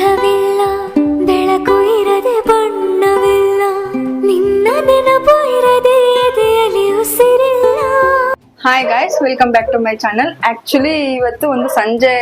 ಗಂಧವಿಲ್ಲ ಬೆಳಕು ಇರದೆ ಬಣ್ಣವಿಲ್ಲ ನಿನ್ನ ನೆನಪು ಇರದೆ ಎದೆಯಲ್ಲಿ ಉಸಿರಿಲ್ಲ. Hi guys, welcome back to my channel. Actually ಇವತ್ತು ಒಂದು ಸಂಜೆ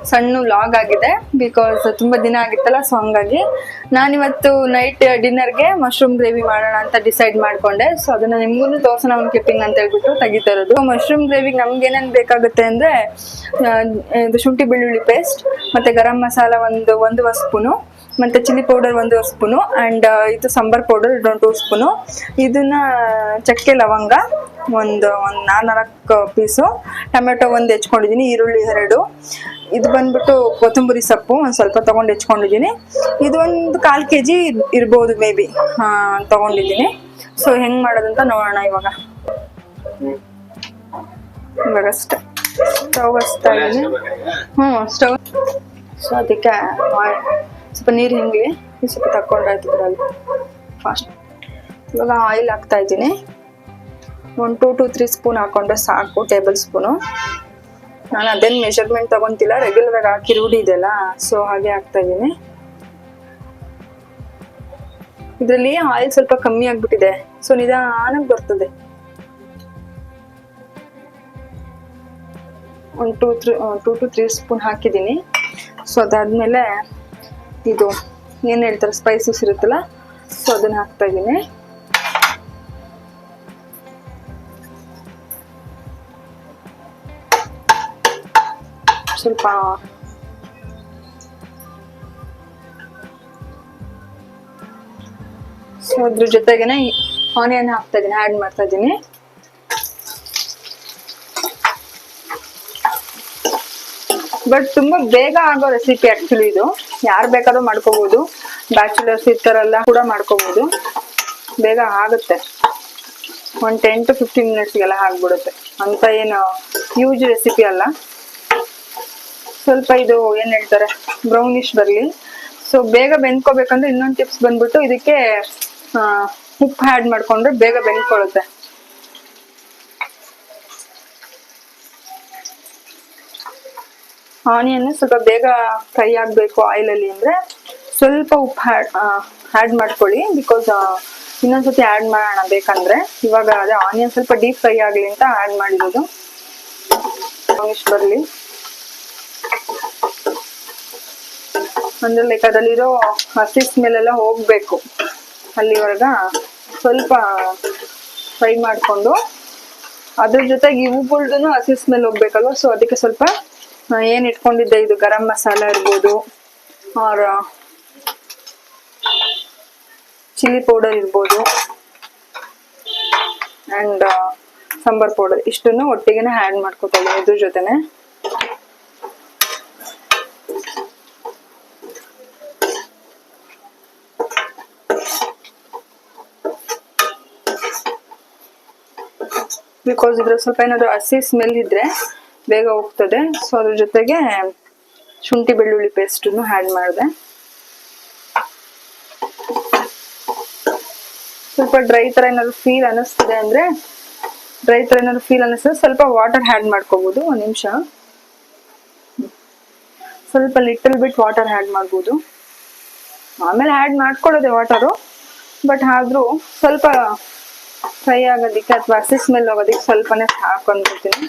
ಸಣ್ಣ ವ್ಲಾಗ್ ಆಗಿದೆ ಬಿಕಾಸ್ ತುಂಬಾ ದಿನ ಆಗಿತ್ತಲ್ಲ, ಸೊ ಹಂಗಾಗಿ ನಾನಿವತ್ತು ನೈಟ್ ಡಿನ್ನರ್ಗೆ ಮಶ್ರೂಮ್ ಗ್ರೇವಿ ಮಾಡೋಣ ಅಂತ ಡಿಸೈಡ್ ಮಾಡ್ಕೊಂಡೆ. ಸೊ ಅದನ್ನ ನಿಮ್ಗೂ ತೋರ್ಸೋಣ ಒಂದು ಕ್ಲಿಪ್ಪಿಂಗ್ ಅಂತ ಹೇಳ್ಬಿಟ್ಟು ತೆಗಿತಾ ಇರೋದು. ಮಶ್ರೂಮ್ ಗ್ರೇವಿಗೆ ನಮ್ಗೆ ಏನೇನು ಬೇಕಾಗುತ್ತೆ ಅಂದ್ರೆ ಇದು ಶುಂಠಿ ಬೆಳ್ಳುಳ್ಳಿ ಪೇಸ್ಟ್, ಮತ್ತೆ ಗರಂ ಮಸಾಲ ಒಂದು ಸ್ಪೂನು, ಮತ್ತೆ ಚಿಲ್ಲಿ ಪೌಡರ್ 1 ಸ್ಪೂನು, ಅಂಡ್ ಇದು ಸಾಂಬಾರ್ ಪೌಡರ್ 2 ಸ್ಪೂನು. ಇದನ್ನ ಚಕ್ಕೆ ಲವಂಗ ಒಂದು 4 ಪೀಸು, ಟೊಮೆಟೊ 1 ಹೆಚ್ಕೊಂಡಿದ್ದೀನಿ, ಈರುಳ್ಳಿ 2, ಇದು ಬಂದ್ಬಿಟ್ಟು ಕೊತ್ತಂಬರಿ ಸೊಪ್ಪು ಒಂದು ಸ್ವಲ್ಪ ತಗೊಂಡು ಹೆಚ್ಕೊಂಡಿದ್ದೀನಿ. ಇದು ಒಂದು 1/4 kg ಇರ್ಬೋದು ಮೇ ಬಿ ತಗೊಂಡಿದ್ದೀನಿ. ಸೊ ಹೆಂಗ್ ಮಾಡೋದಂತ ನೋಡೋಣ. ಇವಾಗ ಸ್ಟವ್ ಹಚ್ತಾ ಇದ್ದೀನಿ. ಸ್ಟವ್. ಸೊ ಅದಕ್ಕೆ ಸ್ವಲ್ಪ ನೀರು ಹಿಂಗೆ ಸ್ವಲ್ಪ ತಕೊಂಡಾಯ್ತು ಇದರಲ್ಲಿ ಫಾಸ್ಟ್. ಇವಾಗ ಆಯಿಲ್ ಹಾಕ್ತಾ ಇದ್ದೀನಿ. 1 2 to 3 ಸ್ಪೂನ್ ಹಾಕೊಂಡ್ರೆ ಸಾಕು, ಟೇಬಲ್ ಸ್ಪೂನು. ನಾನು ಅದೇನು ಮೆಷರ್ಮೆಂಟ್ ತಗೊಂತಿಲ್ಲ, ರೆಗ್ಯುಲರ್ ಆಗಿ ಹಾಕಿ ರೂಢಿ ಇದೆಯಲ್ಲ, ಸೊ ಹಾಗೆ ಹಾಕ್ತಾ ಇದ್ದೀನಿ. ಇದರಲ್ಲಿ ಆಯಿಲ್ ಸ್ವಲ್ಪ ಕಮ್ಮಿ ಆಗ್ಬಿಟ್ಟಿದೆ, ಸೊ ನಿಧಾನಕ್ಕೆ ಬರ್ತದೆ. 1 2 to 3 ಸ್ಪೂನ್ ಹಾಕಿದ್ದೀನಿ. ಸೊ ಅದಾದ್ಮೇಲೆ ಇದು ಏನ್ ಹೇಳ್ತಾರೆ ಸ್ಪೈಸಸ್ ಇರುತ್ತಲ್ಲ, ಸೊ ಅದನ್ನ ಹಾಕ್ತಾ ಇದ್ದೀನಿ. ಸ್ವಲ್ಪ ಸೊ ಅದ್ರ ಜೊತೆಗೇನೆ ಆನಿಯನ್ ಹಾಕ್ತಾ ಇದ್ದೀನಿ, ಆ್ಯಡ್ ಮಾಡ್ತಾ ಇದ್ದೀನಿ. ಬಟ್ ತುಂಬಾ ಬೇಗ ಆಗೋ ರೆಸಿಪಿ ಆಕ್ಚುಲಿ ಇದು. ಯಾರು ಬೇಕಾದ್ರೂ ಮಾಡ್ಕೋಬಹುದು, ಬ್ಯಾಚುಲರ್ಸ್ ಇರ್ತಾರಲ್ಲ ಕೂಡ ಮಾಡ್ಕೋಬಹುದು, ಬೇಗ ಆಗುತ್ತೆ. 10 to 15 ಮಿನಿಟ್ಸ್ಗೆಲ್ಲ ಆಗ್ಬಿಡುತ್ತೆ. ಅಂತ ಏನು ಹ್ಯೂಜ್ ರೆಸಿಪಿ ಅಲ್ಲ. ಸ್ವಲ್ಪ ಇದು ಏನ್ ಹೇಳ್ತಾರೆ ಬ್ರೌನಿಶ್ ಬರ್ಲಿ. ಸೊ ಬೇಗ ಬೆಂದ್ಕೋಬೇಕಂದ್ರೆ ಇನ್ನೊಂದು ಟಿಪ್ಸ್ ಬಂದ್ಬಿಟ್ಟು ಇದಕ್ಕೆ ಉಪ್ಪು ಆ್ಯಡ್ ಮಾಡ್ಕೊಂಡ್ರೆ ಬೇಗ ಬೆಂದ್ಕೊಳ್ಳುತ್ತೆ. ಆನಿಯನ್ ಸ್ವಲ್ಪ ಬೇಗ ಫ್ರೈ ಆಗಬೇಕು ಆಯಿಲಲ್ಲಿ ಅಂದ್ರೆ ಸ್ವಲ್ಪ ಉಪ್ಪು ಆ್ಯಡ್ ಮಾಡ್ಕೊಳ್ಳಿ. ಬಿಕಾಸ್ ಇನ್ನೊಂದ್ಸತಿ ಆ್ಯಡ್ ಮಾಡೋಣ ಬೇಕಂದ್ರೆ. ಇವಾಗ ಅದೇ ಆನಿಯನ್ ಸ್ವಲ್ಪ ಡೀಪ್ ಫ್ರೈ ಆಗಲಿ ಅಂತ ಆ್ಯಡ್ ಮಾಡಿರೋದು. ಇಷ್ಟು ಬರಲಿ ಅಂದ್ರೆ ಲೈಕ್ ಅದರಲ್ಲಿರೋ ಹಸಿ ಸ್ಮೆಲ್ ಹೋಗ್ಬೇಕು ಅಲ್ಲಿವರೆಗ ಸ್ವಲ್ಪ ಫ್ರೈ ಮಾಡಿಕೊಂಡು, ಅದ್ರ ಜೊತೆಗೆ ಇವುಗಳ್ದು ಹಸಿ ಸ್ಮೆಲ್ ಹೋಗ್ಬೇಕಲ್ವ. ಸೊ ಅದಕ್ಕೆ ಸ್ವಲ್ಪ ಏನ್ ಇಟ್ಕೊಂಡಿದ್ದೆ ಇದು ಗರಂ ಮಸಾಲ ಇರ್ಬೋದು, ಆರ್ ಚಿಲ್ಲಿ ಪೌಡರ್ ಇರ್ಬೋದು, ಅಂಡ್ ಸಾಂಬಾರ್ ಪೌಡರ್, ಇಷ್ಟನ್ನು ಒಟ್ಟಿಗೆನೆ ಆ್ಯಡ್ ಮಾಡ್ಕೊತಾ ಇದ್ದೀನಿ ಇದ್ರ ಜೊತೆನೆ. ಬಿಕಾಸ್ ಇದ್ರ ಸ್ವಲ್ಪ ಏನಾದ್ರು ಹಸಿ ಸ್ಮೆಲ್ ಇದ್ರೆ ಬೇಗ ಹೋಗ್ತದೆ. ಸೊ ಅದ್ರ ಜೊತೆಗೆ ಶುಂಠಿ ಬೆಳ್ಳುಳ್ಳಿ ಪೇಸ್ಟನ್ನು ಆ್ಯಡ್ ಮಾಡಿದೆ. ಸ್ವಲ್ಪ ಡ್ರೈ ತರ ಏನಾದ್ರು ಫೀಲ್ ಅನ್ನಿಸ್ತಿದೆ ಅಂದ್ರೆ ಸ್ವಲ್ಪ ವಾಟರ್ ಆ್ಯಡ್ ಮಾಡ್ಕೋಬಹುದು. 1 ನಿಮಿಷ ಸ್ವಲ್ಪ ಲಿಟಲ್ ಬಿಟ್ ವಾಟರ್ ಆ್ಯಡ್ ಮಾಡ್ಬೋದು. ಆಮೇಲೆ ಆ್ಯಡ್ ಮಾಡ್ಕೊಳ್ಳೋದೆ ವಾಟರು, ಬಟ್ ಆದ್ರೂ ಸ್ವಲ್ಪ ಫ್ರೈ ಆಗೋದಿಕ್ಕೆ ಅಥವಾ ಹಸಿ ಸ್ಮೆಲ್ ಹೋಗೋದಿಕ್ಕೆ ಸ್ವಲ್ಪನೇ ಹಾಕೊಂಡ್ಬಿಡ್ತೀನಿ.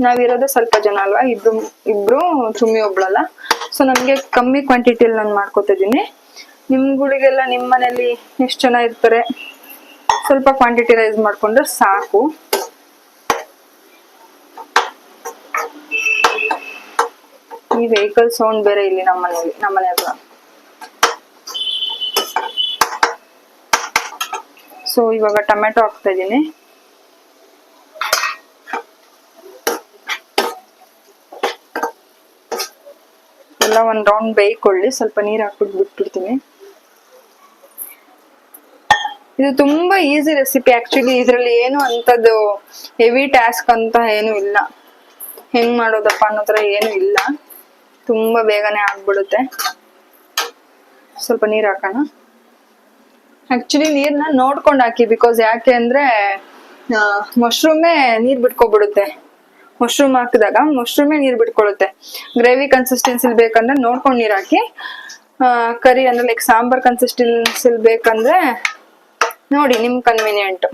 ನಾವಿರೋದೇ ಸ್ವಲ್ಪ ಜನ ಅಲ್ವಾ, ಇಬ್ರು ತುಮ್ಮಿ ಒಬ್ಳಲ್ಲ. ಸೊ ನಮ್ಗೆ ಕಮ್ಮಿ ಕ್ವಾಂಟಿಟಿಯಲ್ಲಿ ನಾನು ಮಾಡ್ಕೊತಾ ಇದ್ದೀನಿ. ನಿಮ್ಗಳಿಗೆಲ್ಲ ನಿಮ್ಮ ಮನೇಲಿ ಎಷ್ಟು ಜನ ಇರ್ತಾರೆ ಸ್ವಲ್ಪ ಕ್ವಾಂಟಿಟಿ ರೈಸ್ ಮಾಡ್ಕೊಂಡ್ರೆ ಸಾಕು. ಈ ವೆಹಿಕಲ್ ಸೌಂಡ್ ಬೇರೆ ಇಲ್ಲಿ ನಮ್ಮ ಮನೆ ಹತ್ರ. ಸೊ ಇವಾಗ ಟೊಮೆಟೊ ಹಾಕ್ತಾ ಇದ್ದೀನಿ. ಎಲ್ಲ 1 ರೌಂಡ್ ಬೇಯ್ಕೊಳ್ಳಿ. ಸ್ವಲ್ಪ ನೀರು ಹಾಕ್ಬಿಟ್ಟು ಬಿಟ್ಬಿಡ್ತೀನಿ. ಇದು ತುಂಬಾ ಈಸಿ ರೆಸಿಪಿ ಆಕ್ಚುಲಿ. ಇದ್ರಲ್ಲಿ ಏನು ಅಂತದ್ದು ಹೆವಿ ಟಾಸ್ಕ್ ಅಂತ ಏನು ಇಲ್ಲ. ಹೆಂಗ್ ಮಾಡೋದಪ್ಪ ಅನ್ನೋ ತರ ಏನು ಇಲ್ಲ, ತುಂಬಾ ಬೇಗನೆ ಆಗ್ಬಿಡುತ್ತೆ. ಸ್ವಲ್ಪ ನೀರ್ ಹಾಕೋಣ. ಆಕ್ಚುಲಿ ನೀರ್ನ ನೋಡ್ಕೊಂಡು ಹಾಕಿ, ಬಿಕಾಸ್ ಯಾಕೆ ಅಂದ್ರೆ ಮಶ್ರೂಮೇ ನೀರ್ ಬಿಟ್ಕೊಬಿಡುತ್ತೆ. ಮಶ್ರೂಮ್ ಹಾಕಿದಾಗ ಮಶ್ರೂಮೇ ನೀರು ಬಿಟ್ಕೊಳ್ಳುತ್ತೆ. ಗ್ರೇವಿ ಕನ್ಸಿಸ್ಟೆನ್ಸಿ ಬೇಕಂದ್ರೆ ನೋಡ್ಕೊಂಡು ನೀರು ಹಾಕಿ, ಕರಿ ಅಂದ್ರೆ ಲೈಕ್ ಸಾಂಬಾರ್ ಕನ್ಸಿಸ್ಟೆನ್ಸಿ ಬೇಕಂದ್ರೆ ನೋಡಿ ನಿಮ್ ಕನ್ವೀನಿಯಂಟ್.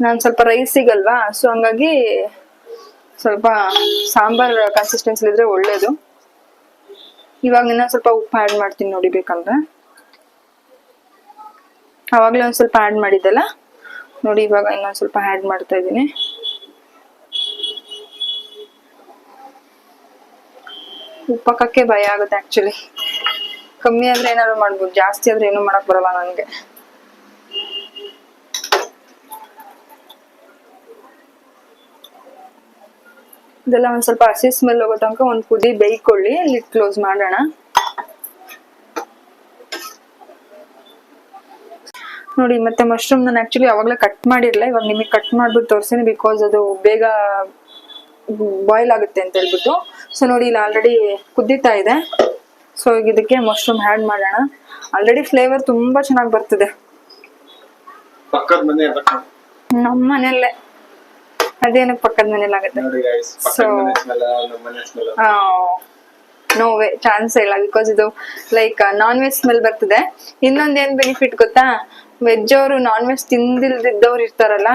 ನಾನು ಸ್ವಲ್ಪ ರೈಸ್ ಸಿಗಲ್ವಾ, ಸೊ ಹಂಗಾಗಿ ಸ್ವಲ್ಪ ಸಾಂಬಾರ್ ಕನ್ಸಿಸ್ಟೆನ್ಸಿ ಇದ್ರೆ ಒಳ್ಳೇದು. ಇವಾಗ ಇನ್ನೊಂದ್ ಸ್ವಲ್ಪ ಉಪ್ಪು ಆ್ಯಡ್ ಮಾಡ್ತೀನಿ ನೋಡಿ ಬೇಕಂದ್ರೆ. ಅವಾಗಲೇ ಒಂದ್ ಸ್ವಲ್ಪ ಆ್ಯಡ್ ಮಾಡಿದ್ದಲ್ಲ ನೋಡಿ, ಇವಾಗ ಇನ್ನೊಂದ್ ಸ್ವಲ್ಪ ಆ್ಯಡ್ ಮಾಡ್ತಾ ಇದ್ದೀನಿ. ಉಪ್ಪಕ್ಕೆ ಭಯ ಆಗುತ್ತೆ ಆಕ್ಚುಲಿ. ಕಮ್ಮಿ ಆದ್ರೆ ಏನಾದ್ರು ಮಾಡ್ಬೋದು, ಜಾಸ್ತಿ ಆದ್ರೆ ಏನು ಮಾಡಕ್ ಬರಲ್ಲ ನನಗೆ. ಇದೆಲ್ಲ ಒಂದ್ ಸ್ವಲ್ಪ ಹಸಿ ಸ್ಮೆಲ್ ಹೋಗೋ ತನಕ ಒಂದ್ ಕುದಿ ಬೇಯ್ಕೊಳ್ಳಿ. ಲಿಡ್ ಕ್ಲೋಸ್ ಮಾಡೋಣ. ನೋಡಿ ಮತ್ತೆ ಮಶ್ರೂಮ್ ನಾನು ಆಕ್ಚುಲಿ ಅವಾಗಲೇ ಕಟ್ ಮಾಡಿರ್ಲಿಲ್ಲ, ಇವಾಗ ನಿಮಗೆ ಕಟ್ ಮಾಡ್ಬಿಟ್ಟು ತೋರಿಸ್ತೀನಿ, ಬಿಕಾಸ್ ಅದು ಬೇಗ ಬಾಯ್ಲ್ ಆಗುತ್ತೆ ಅಂತ ಹೇಳ್ಬಿಟ್ಟು. ಸೊ ನೋಡಿ ಇಲ್ಲಿ ಆಲ್ರೆಡಿ ಕುದ್ದೀತಾ ಇದೆ. ಸೊ ಈಗ ಇದಕ್ಕೆ ಮಶ್ರೂಮ್ ಆ್ಯಡ್ ಮಾಡೋಣ. ಆಲ್ರೆಡಿ ಫ್ಲೇವರ್ ತುಂಬಾ ಚೆನ್ನಾಗಿ ಬರ್ತದೆ. ನಮ್ಮ ಮನೆಯಲ್ಲೇ, ಅದೇನಕ್ಕೆ ಪಕ್ಕದ ಮನೇಲಿ ಆಗುತ್ತೆ. ಸೊ ನೋ ವೇ, ಚಾನ್ಸ್ ಇಲ್ಲ, ಬಿಕಾಸ್ ಇದು ಲೈಕ್ ನಾನ್ ವೆಜ್ ಸ್ಮೆಲ್ ಬರ್ತದೆ. ಇನ್ನೊಂದೇನ್ ಬೆನಿಫಿಟ್ ಗೊತ್ತಾ, ವೆಜ್ ಅವರು ನಾನ್ ವೆಜ್ ತಿಂದಿಲ್ದಿದ್ದವ್ರು ಇರ್ತಾರಲ್ಲ,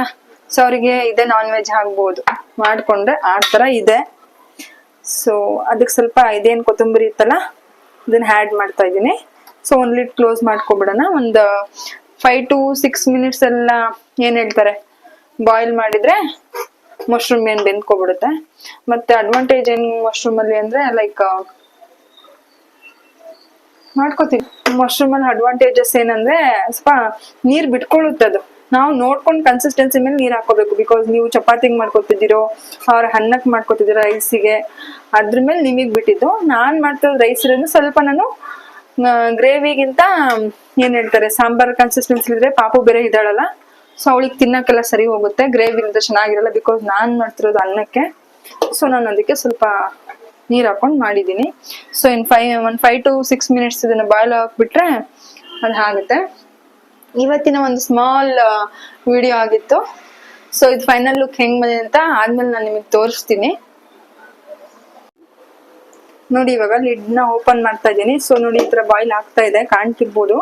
ಸೊ ಅವರಿಗೆ ಇದೇ ನಾನ್ ವೆಜ್ ಆಗ್ಬೋದು ಮಾಡ್ಕೊಂಡ್ರೆ ಆ ತರ ಇದೆ. ಸೊ ಅದಕ್ಕೆ ಸ್ವಲ್ಪ ಇದೇನ್ ಕೊತ್ತಂಬರಿ ಇತ್ತಲ್ಲ ಇದನ್ನ ಆ್ಯಡ್ ಮಾಡ್ತಾ ಇದ್ದೀನಿ. ಸೊ ಒಂದ್ ಲಿಡ್ ಕ್ಲೋಸ್ ಮಾಡ್ಕೊಬಿಡೋಣ. ಒಂದು 5 to 6 minutes ಎಲ್ಲ ಏನ್ ಹೇಳ್ತಾರೆ ಬಾಯ್ಲ್ ಮಾಡಿದ್ರೆ ಮಶ್ರೂಮ್ ಏನ್ ಬೆಂದ್ಕೊಬಿಡುತ್ತೆ. ಮತ್ತೆ ಅಡ್ವಾಂಟೇಜ್ ಏನ್ ಮಶ್ರೂಮ್ ಅಲ್ಲಿ ಅಂದ್ರೆ ಲೈಕ್ ಮಾಡ್ಕೋತೀವಿ. ಮಶ್ರೂಮ್ ಅಲ್ಲಿ ಅಡ್ವಾಂಟೇಜಸ್ ಏನಂದ್ರೆ ಸ್ವಲ್ಪ ನೀರ್ ಬಿಟ್ಕೊಳ್ಳುತ್ತೆ. ಅದು ನಾವು ನೋಡ್ಕೊಂಡು ಕನ್ಸಿಸ್ಟೆನ್ಸಿ ಮೇಲೆ ನೀರ್ ಹಾಕೋಬೇಕು. ಬಿಕಾಸ್ ನೀವು ಚಪಾತಿಗೆ ಮಾಡ್ಕೊತಿದ್ದೀರೋ ಅವ್ರ ಅನ್ನಕ್ಕೆ ಮಾಡ್ಕೊತಿದ್ದೀರೋ ರೈಸಿಗೆ, ಅದ್ರ ಮೇಲೆ ನಿಮಗ್ ಬಿಟ್ಟಿದ್ದು. ನಾನ್ ಮಾಡ್ತಿರೋದು ರೈಸ್ ಇರೋದು ಸ್ವಲ್ಪ ನಾನು ಗ್ರೇವಿಗಿಂತ ಏನ್ ಹೇಳ್ತಾರೆ ಸಾಂಬಾರ್ ಕನ್ಸಿಸ್ಟೆನ್ಸಿ ಇದ್ರೆ ಪಾಪು ಬೇರೆ ಇದ್ದಾಳಲ್ಲ, ಸೊ ಅವಳಿಗೆ ತಿನ್ನಕ್ಕೆಲ್ಲ ಸರಿ ಹೋಗುತ್ತೆ. ಗ್ರೇವಿ ಇಲ್ಲದೆ ಚೆನ್ನಾಗಿರಲ್ಲ, ಬಿಕಾಸ್ ನಾನ್ ಮಾಡ್ತಿರೋದು ಅನ್ನಕ್ಕೆ. ಸೊ ನಾನು ಅದಕ್ಕೆ ಸ್ವಲ್ಪ ನೀರ್ ಹಾಕೊಂಡು ಮಾಡಿದ್ದೀನಿ. ಸೊ ಇನ್ 5 to 6 minutes ಇದನ್ನ ಬಾಯ್ಲ್ ಹಾಕ್ಬಿಟ್ರೆ ಅದು ಆಗುತ್ತೆ. ಇವತ್ತಿನ ಒಂದು ಸ್ಮಾಲ್ ವಿಡಿಯೋ ಆಗಿತ್ತು. ಸೊ ಇದು ಫೈನಲ್ ಲುಕ್ ಹೆಂಗ್ ಬಂದಿದೆ ಅಂತ ಆದ್ಮೇಲೆ ನಾನು ನಿಮಗೆ ತೋರಿಸ್ತೀನಿ. ನೋಡಿ ಇವಾಗ ಲಿಡ್ ನ ಓಪನ್ ಮಾಡ್ತಾ ಇದ್ದೀನಿ. ಸೊ ನೋಡಿ ಈ ತರ ಬಾಯ್ಲ್ ಆಗ್ತಾ ಇದೆ, ಕಾಣ್ತಿರ್ಬೋದು.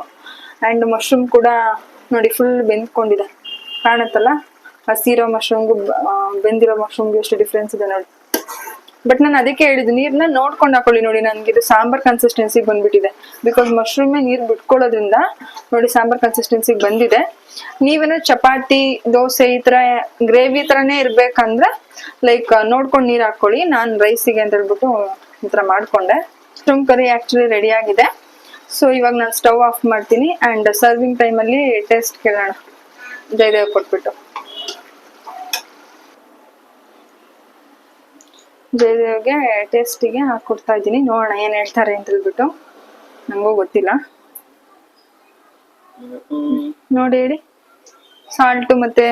ಅಂಡ್ ಮಶ್ರೂಮ್ ಕೂಡ ನೋಡಿ ಫುಲ್ ಬೆಂದ್ಕೊಂಡಿದೆ, ಕಾಣುತ್ತಲ್ಲ. ಹಸಿರೋ ಮಶ್ರೂಮ್ಗೂ ಬೆಂದಿರೋ ಮಶ್ರೂಮ್ಗೆ ಎಷ್ಟು ಡಿಫ್ರೆನ್ಸ್ ಇದೆ ನೋಡಿ. ಬಟ್ ನಾನು ಅದಕ್ಕೆ ಹೇಳಿದ್ದು ನೀರ್ನ ನೋಡ್ಕೊಂಡು ಹಾಕೊಳ್ಳಿ. ನೋಡಿ ನನ್ಗೆ ಇದು ಸಾಂಬಾರ್ ಕನ್ಸಿಸ್ಟೆನ್ಸಿ ಬಂದ್ಬಿಟ್ಟಿದೆ, ಬಿಕಾಸ್ ಮಶ್ರೂಮೇ ನೀರ್ ಬಿಟ್ಕೊಳ್ಳೋದ್ರಿಂದ ನೋಡಿ ಸಾಂಬಾರ್ ಕನ್ಸಿಸ್ಟೆನ್ಸಿ ಬಂದಿದೆ. ನೀವೇನೋ ಚಪಾತಿ ದೋಸೆ ಈ ತರ ಗ್ರೇವಿ ತರನೇ ಇರ್ಬೇಕಂದ್ರೆ ಲೈಕ್ ನೋಡ್ಕೊಂಡು ನೀರ್ ಹಾಕೊಳ್ಳಿ. ನಾನು ರೈಸಿಗೆ ಅಂತ ಹೇಳ್ಬಿಟ್ಟು ಈ ತರ ಮಾಡ್ಕೊಂಡೆ. ಮಶ್ರೂಮ್ ಕರಿ ಆಕ್ಚುಲಿ ರೆಡಿ ಆಗಿದೆ. ಸೊ ಇವಾಗ ನಾನು ಸ್ಟವ್ ಆಫ್ ಮಾಡ್ತೀನಿ. ಅಂಡ್ ಸರ್ವಿಂಗ್ ಟೈಮಲ್ಲಿ ಟೇಸ್ಟ್ ಕೇಳೋಣ ಜಯದೇವ್ ಕೊಟ್ಬಿಟ್ಟು. ಜಯದೇವ್ಗೆ ಟೇಸ್ಟಿಗೆ ಹಾಕೊಡ್ತಾ ಇದ್ದೀನಿ, ನೋಡೋಣ ಏನ್ ಹೇಳ್ತಾರೆ ಅಂತ ಹೇಳ್ಬಿಟ್ಟು. ನಂಗೂ ಗೊತ್ತಿಲ್ಲ, ನೋಡಿ ಹೇಳಿ. ಸಾಲ್ಟ್ ಮತ್ತೆ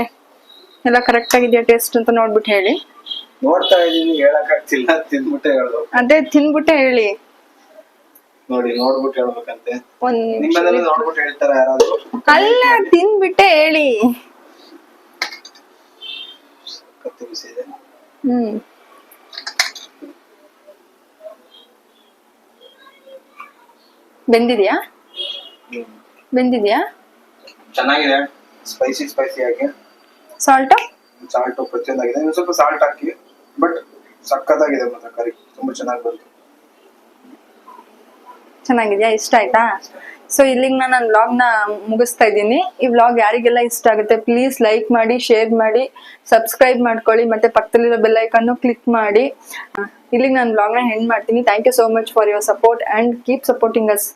ಎಲ್ಲ ಕರೆಕ್ಟ್ ಆಗಿದೆಯಾ ಟೇಸ್ಟ್ ಅಂತ ನೋಡ್ಬಿಟ್ಟು ಹೇಳಿ. ನೋಡ್ತಾ ಇದೀನಿ, ಹೇಳಕ್ಕಾಗ್ತಿಲ್ಲ, ತಿಂದ್ಬಿಟ್ಟೆ ಹೇಳ್ಬೇಕು. ಅದೇ ತಿಂದ್ಬಿಟ್ಟೆ ಹೇಳಿ. ನೋಡಿ ನೋಡ್ಬಿಟ್ಟು ಹೇಳ್ಬೇಕಂತೆ. ಒಂದ್ ನಿಮ್ಮನೆಲ್ಲ ನೋಡ್ಬಿಟ್ಟು ಹೇಳ್ತಾರ ಯಾರಾದ್ರೂ? ಅಲ್ಲ, ತಿಂದ್ಬಿಟ್ಟೆ ಹೇಳಿ. ಕತ್ತಿ ಬಿಸಿ ಇದೆ. ಬೆಂದಿದ್ಯಾ? ಬೆಂದಿದ್ಯಾ? ಚೆನ್ನಾಗಿದೆ, ಸ್ಪೈಸಿ ಆಗಿ. ಸಾಲ್ಟ್ ಪ್ರತಿಯೊಂದಾಗಿದೆ. ಇನ್ನು ಸ್ವಲ್ಪ ಸಾಲ್ಟ್ ಹಾಕಿ, ಬಟ್ ಸಕ್ಕತ್ತಾಗಿದೆ ಮಾತ್ರ ಕರಿ, ತುಂಬಾ ಚೆನ್ನಾಗಿ ಬಂತು. ಚೆನ್ನಾಗಿದ್ಯಾ? ಇಷ್ಟ ಆಯ್ತಾ? ಸೊ ಇಲ್ಲಿಗೆ ನಾನು ನನ್ನ ವ್ಲಾಗ್ನ ಮುಗಿಸ್ತಾ ಇದ್ದೀನಿ. ಈ ವ್ಲಾಗ್ ಯಾರಿಗೆಲ್ಲ ಇಷ್ಟ ಆಗುತ್ತೆ ಪ್ಲೀಸ್ ಲೈಕ್ ಮಾಡಿ, ಶೇರ್ ಮಾಡಿ, ಸಬ್ಸ್ಕ್ರೈಬ್ ಮಾಡ್ಕೊಳ್ಳಿ, ಮತ್ತೆ ಪಕ್ಕದಲ್ಲಿರೋ ಬೆಲ್ ಐಕಾನ್ ಕ್ಲಿಕ್ ಮಾಡಿ. ಇಲ್ಲಿಗೆ ನಾನು ವ್ಲಾಗ್ನ ಎಂಡ್ ಮಾಡ್ತೀನಿ. Thank you so much for your support and keep supporting us.